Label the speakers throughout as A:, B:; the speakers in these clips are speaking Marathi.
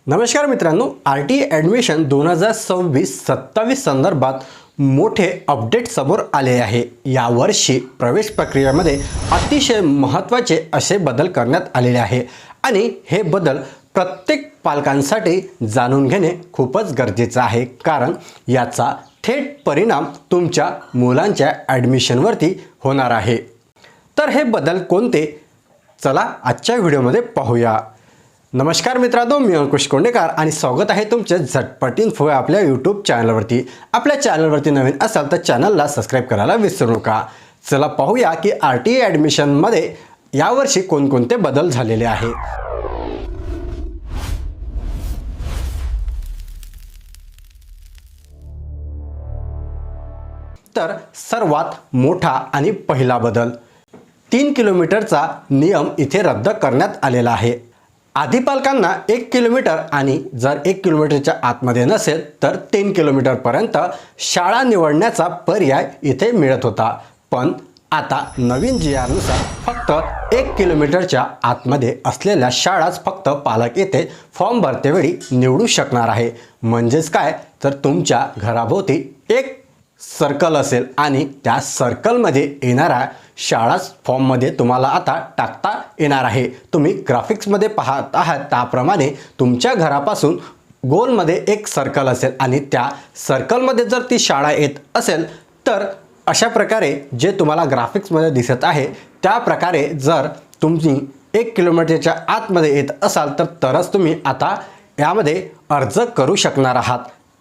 A: नमस्कार मित्रांनो, आरटी ॲडमिशन 2026-27 संदर्भात मोठे अपडेट समोर आले आहे। यावर्षी प्रवेश प्रक्रियेमध्ये अतिशय महत्त्वाचे असे बदल करण्यात आलेले आहे आणि हे बदल प्रत्येक पालकांसाठी जाणून घेणे खूपच गरजेचे आहे, कारण याचा थेट परिणाम तुमच्या मुलांच्या ॲडमिशनवरती होणार आहे। तर हे बदल कोणते, चला आजच्या व्हिडिओमध्ये पाहूया। नमस्कार मित्रांनो, मी अंकुश कोंडेकर आणि स्वागत आहे तुमचे झटपट इन्फो आपल्या यूट्यूब चॅनलवरती। आपल्या चॅनलवरती नवीन असाल तर चॅनलला सबस्क्राइब करायला विसरू नका। चला पाहूया की आरटी ॲडमिशनमध्ये यावर्षी कोणकोणते बदल झालेले आहेत। तर सर्वात मोठा आणि पहिला बदल 3 किलोमीटरचा नियम इथे रद्द करण्यात आलेला आहे। आधी पालकांना 1 किलोमीटर आणि जर 1 किलोमीटरच्या आतमध्ये नसेल तर 3 किलोमीटरपर्यंत शाळा निवडण्याचा पर्याय इथे मिळत होता, पण आता नवीन GR नुसार फक्त 1 किलोमीटरच्या आतमध्ये असलेल्या शाळाच फक्त पालक येथे फॉर्म भरतेवेळी निवडू शकणार आहे। म्हणजेच काय, तर तुमच्या घराभोवती एक सर्कल असेल आणि त्या सर्कलमध्ये येणाऱ्या शाळाच फॉर्ममध्ये तुम्हाला आता टाकता येणार आहे। तुम्ही ग्राफिक्समध्ये पाहत आहात त्याप्रमाणे तुमच्या घरापासून गोलमध्ये एक सर्कल असेल आणि त्या सर्कलमध्ये जर ती शाळा येत असेल तर अशा प्रकारे जे तुम्हाला ग्राफिक्समध्ये दिसत आहे त्या प्रकारे जर तुम्ही 1 किलोमीटरच्या आतमध्ये येत असाल तर तरच तुम्ही आता यामध्ये अर्ज करू शकणार आहात।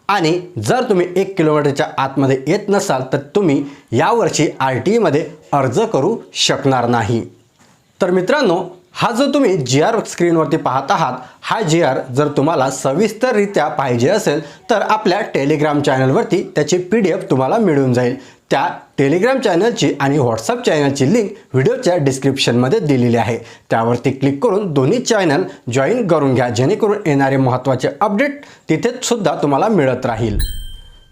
A: आणि जर तुम्ही 1 किलोमीटरच्या आतमध्ये येत नसाल तर तुम्ही यावर्षी RTमध्ये अर्ज करू शकणार नाही। तर मित्रांनो, हा जो तुम्ही GR स्क्रीनवरती पाहत आहात, हा GR जर तुम्हाला सविस्तररित्या पाहिजे असेल तर आपल्या टेलिग्राम चॅनलवरती त्याची PDF तुम्हाला मिळून जाईल। त्या टेलिग्राम चॅनलची आणि व्हॉट्सअप चॅनलची लिंक व्हिडिओच्या डिस्क्रिप्शनमध्ये दिलेली आहे। त्यावरती क्लिक करून दोन्ही चॅनल जॉईन करून घ्या, जेणेकरून येणारे महत्त्वाचे अपडेट तिथे सुद्धा तुम्हाला मिळत राहील।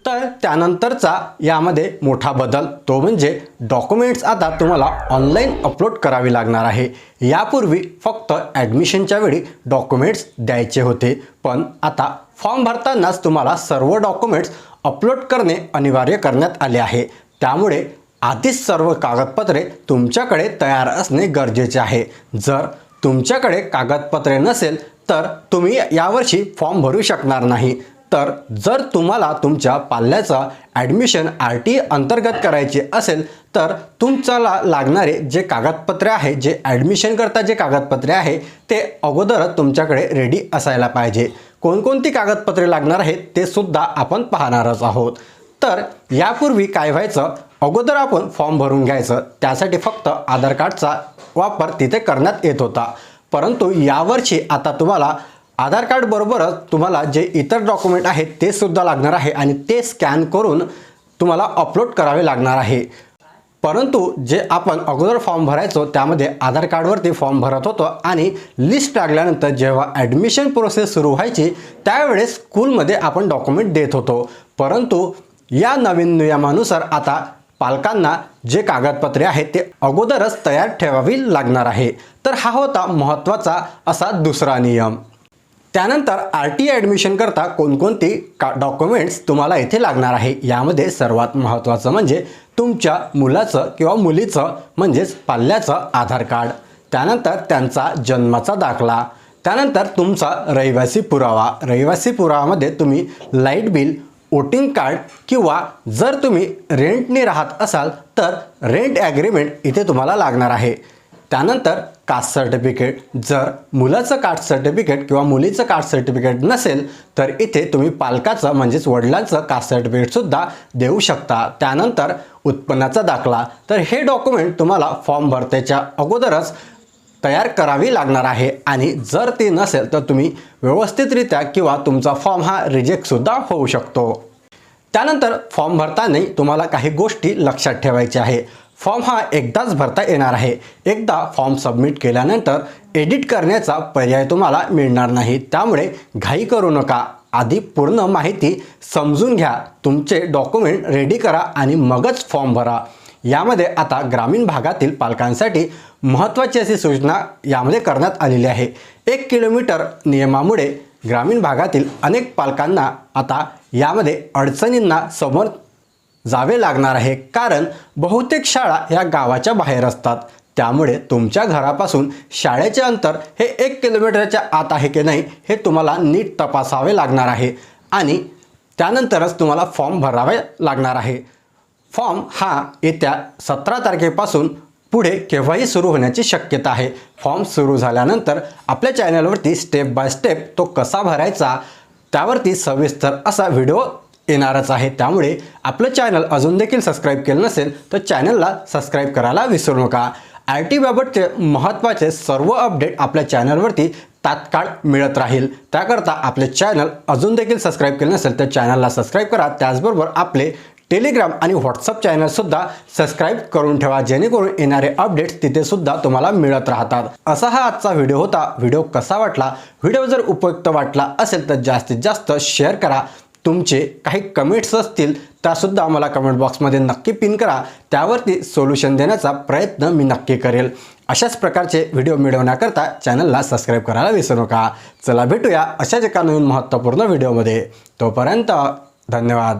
A: तर त्यानंतरचा यामध्ये मोठा बदल तो म्हणजे डॉक्युमेंट्स आता तुम्हाला ऑनलाईन अपलोड करावे लागणार आहे। यापूर्वी फक्त ॲडमिशनच्या वेळी डॉक्युमेंट्स द्यायचे होते, पण आता फॉर्म भरतानाच तुम्हाला सर्व डॉक्युमेंट्स अपलोड करणे अनिवार्य करण्यात आले आहे। त्यामुळे आधीच सर्व कागदपत्रे तुमच्याकडे तयार असणे गरजेचे आहे। जर तुमच्याकडे कागदपत्रे नसेल तर तुम्ही यावर्षी फॉर्म भरू शकणार नाही। तर जर तुम्हाला तुमच्या पाल्याचा ॲडमिशन RT अंतर्गत करायचे असेल तर तुमच्याला लागणारे जे कागदपत्रे आहे, जे ॲडमिशन करता जे कागदपत्रे आहे ते अगोदरच तुमच्याकडे रेडी असायला पाहिजे। कोणकोणती कागदपत्रे लागणार आहेत ते सुद्धा आपण पाहणारच आहोत। तर यापूर्वी काय व्हायचं, अगोदर आपण फॉर्म भरून घ्यायचं, त्यासाठी फक्त आधार कार्डचा वापर तिथे करण्यात येत होता, परंतु यावर्षी आता तुम्हाला आधार कार्ड बरोबरच तुम्हाला जे इतर डॉक्युमेंट आहेत ते सुद्धा लागणार आहे आणि ते स्कॅन करून तुम्हाला अपलोड करावे लागणार आहे। परंतु जे आपण अगोदर फॉर्म भरायचो त्यामध्ये आधार कार्डवरती फॉर्म भरत होतो आणि लिस्ट लागल्यानंतर जेव्हा ॲडमिशन प्रोसेस सुरू व्हायची त्यावेळेस स्कूलमध्ये आपण डॉक्युमेंट देत होतो, परंतु या नवीन नियमानुसार आता पालकांना जे कागदपत्रे आहेत ते अगोदरच तयार ठेवावी लागणार आहे। तर हा होता महत्त्वाचा असा दुसरा नियम। त्यानंतर RT ॲडमिशन करता कोणकोणती डॉक्युमेंट्स तुम्हाला इथे लागणार आहे, यामध्ये सर्वात महत्त्वाचं म्हणजे तुमच्या मुलाचं किंवा मुलीचं म्हणजेच पाल्याचं आधार कार्ड, त्यानंतर त्यांचा जन्माचा दाखला, त्यानंतर तुमचा रहिवासी पुरावा। रहिवासी पुरावामध्ये तुम्ही लाईट बिल, वोटिंग कार्ड किंवा जर तुम्ही रेंटने राहत असाल तर रेंट ॲग्रीमेंट इथे तुम्हाला लागणार आहे। त्यानंतर कास्ट सर्टिफिकेट, जर मुलाचं कास्ट सर्टिफिकेट किंवा मुलीचं कास्ट सर्टिफिकेट नसेल तर इथे तुम्ही पालकाचं म्हणजेच वडिलांचं कास्ट सर्टिफिकेटसुद्धा देऊ शकता। त्यानंतर उत्पन्नाचा दाखला, तर हे डॉक्युमेंट तुम्हाला फॉर्म भरतेच्या अगोदरच तयार करावी लागणार आहे आणि जर ते नसेल तर तुम्ही व्यवस्थितरित्या किंवा तुमचा फॉर्म हा रिजेक्टसुद्धा होऊ शकतो। त्यानंतर फॉर्म भरताना तुम्हाला काही गोष्टी लक्षात ठेवायच्या आहे। फॉर्म हा एकदाच भरता येणार आहे। एकदा फॉर्म सबमिट केल्यानंतर एडिट करण्याचा पर्याय तुम्हाला मिळणार नाही, त्यामुळे घाई करू नका। आधी पूर्ण माहिती समजून घ्या, तुमचे डॉक्युमेंट रेडी करा आणि मगच फॉर्म भरा। यामध्ये आता ग्रामीण भागातील पालकांसाठी महत्त्वाची अशी सूचना यामध्ये करण्यात आलेली आहे। 1 किलोमीटर नियमामुळे ग्रामीण भागातील अनेक पालकांना आता यामध्ये अडचणींना समोर जावे लागणार आहे, कारण बहुतेक शाळा या गावाच्या बाहेर असतात। त्यामुळे तुमच्या घरापासून शाळेचे अंतर हे 1 किलोमीटरच्या आत आहे की नाही हे तुम्हाला नीट तपासावे लागणार आहे आणि त्यानंतरच तुम्हाला फॉर्म भरावे लागणार आहे। फॉर्म हा येत्या 17 तारखेपासून पुढे केव्हाही सुरू होण्याची शक्यता आहे। फॉर्म सुरू झाल्यानंतर आपल्या चॅनलवरती स्टेप बाय स्टेप तो कसा भरायचा त्यावरती सविस्तर असा व्हिडिओ येणारच आहे। त्यामुळे आपलं चॅनल अजून देखील सबस्क्राईब केलं नसेल तर चॅनलला सबस्क्राईब करायला विसरू नका। RT बाबतचे महत्त्वाचे सर्व अपडेट आपल्या चॅनलवरती तात्काळ मिळत राहील। त्याकरता आपले चॅनल अजून देखील सबस्क्राईब केलं नसेल तर चॅनलला सबस्क्राईब करा। त्याचबरोबर आपले टेलिग्राम आणि व्हॉट्सअप चॅनलसुद्धा सबस्क्राईब करून ठेवा, जेणेकरून येणारे अपडेट्स तिथेसुद्धा तुम्हाला मिळत राहतात। असा हा आजचा व्हिडिओ होता। व्हिडिओ कसा वाटला? व्हिडिओ जर उपयुक्त वाटला असेल तर जास्तीत जास्त शेअर करा। तुमचे काही कमेंट्स असतील त्यासुद्धा मला कमेंट बॉक्समध्ये नक्की पिन करा, त्यावरती सोल्युशन देण्याचा प्रयत्न मी नक्की करेल। अशाच प्रकारचे व्हिडिओ मिळवण्याकरता चॅनलला सबस्क्राईब करायला विसरू नका। चला भेटूया अशाच एका नवीन महत्त्वपूर्ण व्हिडिओमध्ये। तोपर्यंत धन्यवाद।